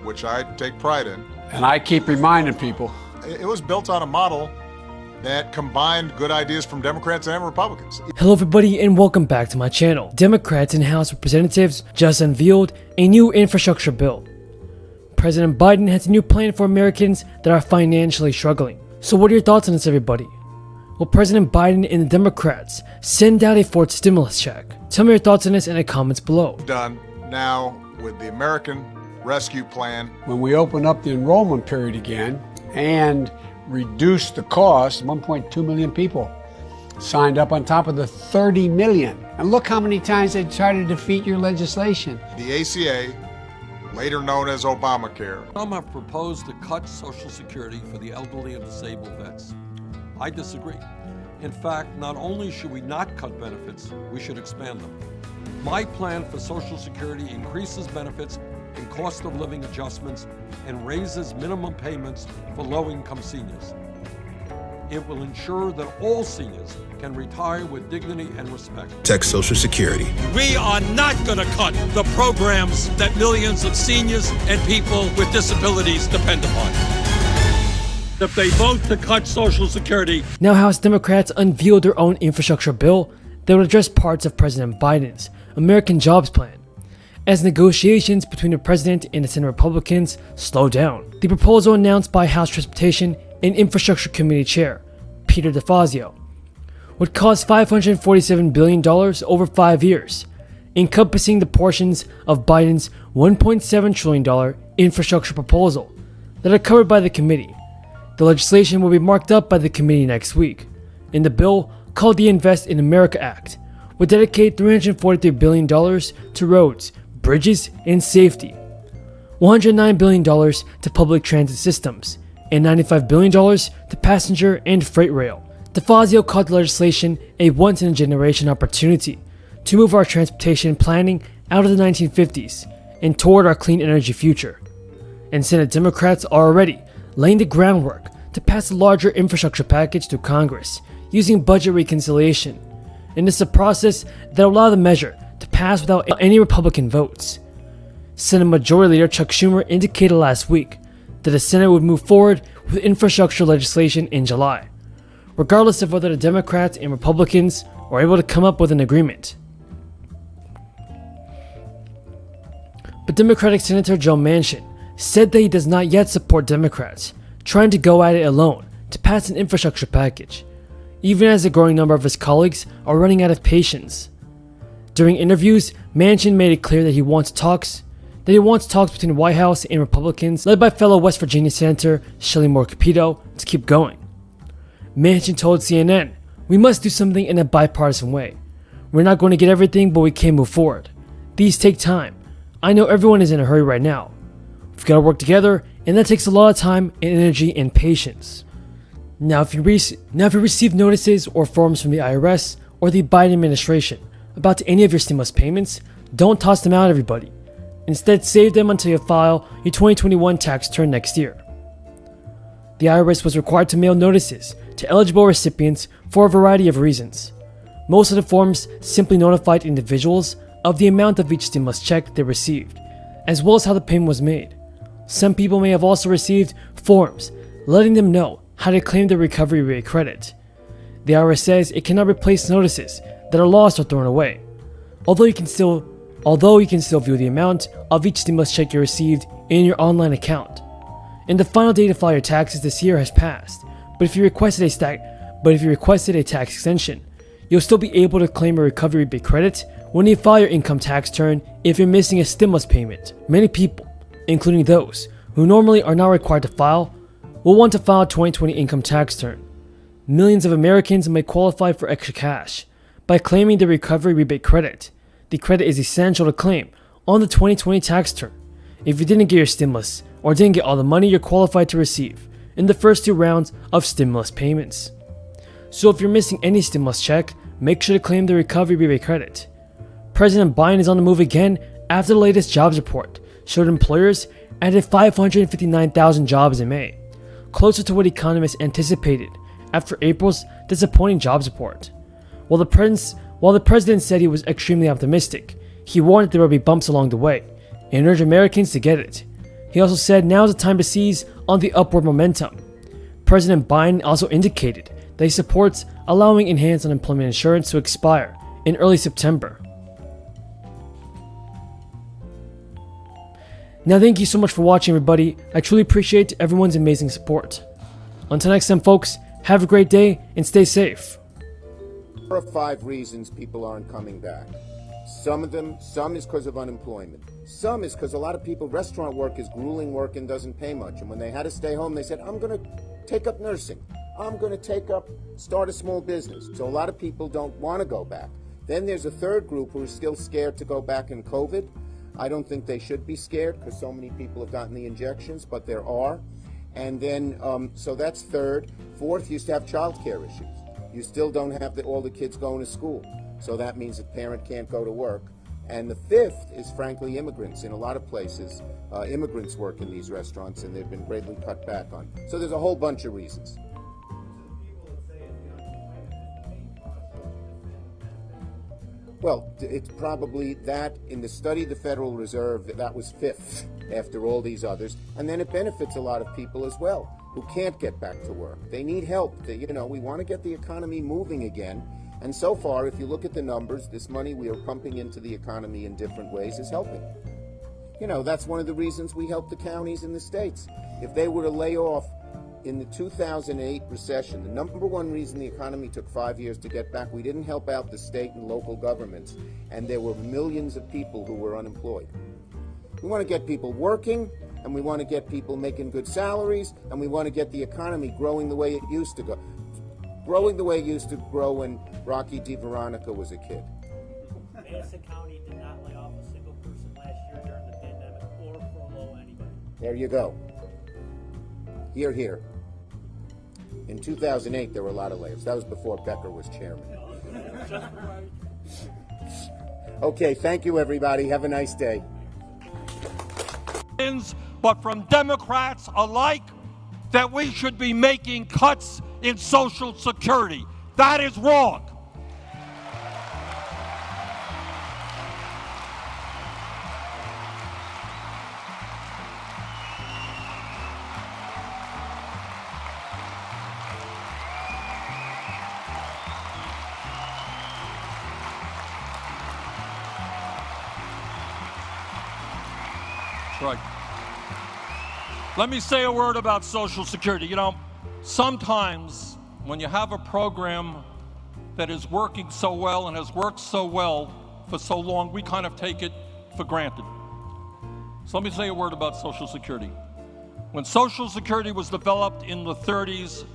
which I take pride in. And I keep reminding people. It was built on a model that combined good ideas from Democrats and Republicans. Hello everybody and welcome back to my channel. Democrats in House Representatives just unveiled a new infrastructure bill. President Biden has a new plan for Americans that are financially struggling. So what are your thoughts on this, everybody? Will President Biden and the Democrats send out a fourth stimulus check? Tell me your thoughts on this in the comments below. Done now with the American Rescue Plan. When we open up the enrollment period again and reduce the cost, 1.2 million people signed up on top of the 30 million. And look how many times they try to defeat your legislation. The ACA, later known as Obamacare. Some have proposed to cut Social Security for the elderly and disabled vets. I disagree. In fact, not only should we not cut benefits, we should expand them. My plan for Social Security increases benefits and cost of living adjustments and raises minimum payments for low-income seniors. It will ensure that all seniors can retire with dignity and respect. Protect Social Security. We are not going to cut the programs that millions of seniors and people with disabilities depend upon. If they vote to cut Social Security. Now House Democrats unveiled their own infrastructure bill that would address parts of President Biden's American Jobs Plan, as negotiations between the President and the Senate Republicans slow down. The proposal announced by House Transportation and Infrastructure Committee Chair Peter DeFazio would cost $547 billion over 5 years, encompassing the portions of Biden's $1.7 trillion infrastructure proposal that are covered by the committee. The legislation will be marked up by the committee next week, and the bill, called the Invest in America Act, would dedicate $343 billion to roads, bridges, and safety, $109 billion to public transit systems, and $95 billion to passenger and freight rail. DeFazio called the legislation a once-in-a-generation opportunity to move our transportation planning out of the 1950s and toward our clean energy future. And Senate Democrats are already laying the groundwork to pass a larger infrastructure package through Congress using budget reconciliation. And this is a process that will allow the measure to pass without any Republican votes. Senate Majority Leader Chuck Schumer indicated last week that the Senate would move forward with infrastructure legislation in July, regardless of whether the Democrats and Republicans are able to come up with an agreement. But Democratic Senator Joe Manchin said that he does not yet support Democrats trying to go at it alone to pass an infrastructure package, even as a growing number of his colleagues are running out of patience. During interviews, Manchin made it clear that he wants talks between the White House and Republicans led by fellow West Virginia Senator Shelley Moore Capito to keep going. Manchin told CNN, "We must do something in a bipartisan way. We're not going to get everything, but we can move forward. These take time. I know everyone is in a hurry right now. We've got to work together, and that takes a lot of time and energy and patience." Now if you receive notices or forms from the IRS or the Biden administration about any of your stimulus payments, don't toss them out, everybody. Instead, save them until you file your 2021 tax return next year. The IRS was required to mail notices to eligible recipients for a variety of reasons. Most of the forms simply notified individuals of the amount of each stimulus check they received, as well as how the payment was made. Some people may have also received forms letting them know how to claim the recovery rate credit. The IRS says it cannot replace notices that are lost or thrown away, although you can still view the amount of each stimulus check you received in your online account. And the final day to file your taxes this year has passed, but if you requested a tax extension, you'll still be able to claim a recovery rebate credit when you file your income tax return if you're missing a stimulus payment. Many people, including those who normally are not required to file, will want to file a 2020 income tax return. Millions of Americans may qualify for extra cash by claiming the recovery rebate credit. The credit is essential to claim on the 2020 tax return if you didn't get your stimulus or didn't get all the money you're qualified to receive in the first 2 rounds of stimulus payments. So if you're missing any stimulus check, make sure to claim the recovery rebate credit. President Biden is on the move again after the latest jobs report showed employers added 559,000 jobs in May, closer to what economists anticipated after April's disappointing jobs report. While the president said he was extremely optimistic, he warned there would be bumps along the way and urged Americans to get it. He also said now is the time to seize on the upward momentum. President Biden also indicated that he supports allowing enhanced unemployment insurance to expire in early September. Now, thank you so much for watching, everybody. I truly appreciate everyone's amazing support. Until next time, folks, have a great day and stay safe. There are 5 reasons people aren't coming back. Some is because of unemployment. Some is because a lot of people, restaurant work is grueling work and doesn't pay much. And when they had to stay home, they said, I'm going to take up nursing. I'm going to start a small business. So a lot of people don't want to go back. Then there's a third group who are still scared to go back in COVID. I don't think they should be scared because so many people have gotten the injections, but there are. And then, so that's third. Fourth, you used to have child care issues. You still don't have all the kids going to school. So that means the parent can't go to work. And the fifth is, frankly, immigrants. In a lot of places, immigrants work in these restaurants and they've been greatly cut back on. So there's a whole bunch of reasons. Well, it's probably that in the study of the Federal Reserve, that was fifth after all these others. And then it benefits a lot of people as well who can't get back to work. They need help. We want to get the economy moving again. And so far, if you look at the numbers, this money we are pumping into the economy in different ways is helping. That's one of the reasons we help the counties in the states. If they were to lay off in the 2008 recession, the number one reason the economy took 5 years to get back, we didn't help out the state and local governments, and there were millions of people who were unemployed. We want to get people working, and we want to get people making good salaries, and we want to get the economy growing the way it used to go. Growing the way it used to grow when Rocky DeVeronica was a kid. Mesa County did not lay off a single person last year during the pandemic or furlough anybody. There you go. Hear, hear. In 2008, there were a lot of layoffs. That was before Becker was chairman. Okay, thank you, everybody. Have a nice day. But from Democrats alike, that we should be making cuts in Social Security. That is wrong. That's right. Let me say a word about Social Security. Sometimes when you have a program that is working so well and has worked so well for so long, we kind of take it for granted. So let me say a word about Social Security. When Social Security was developed in the 30s,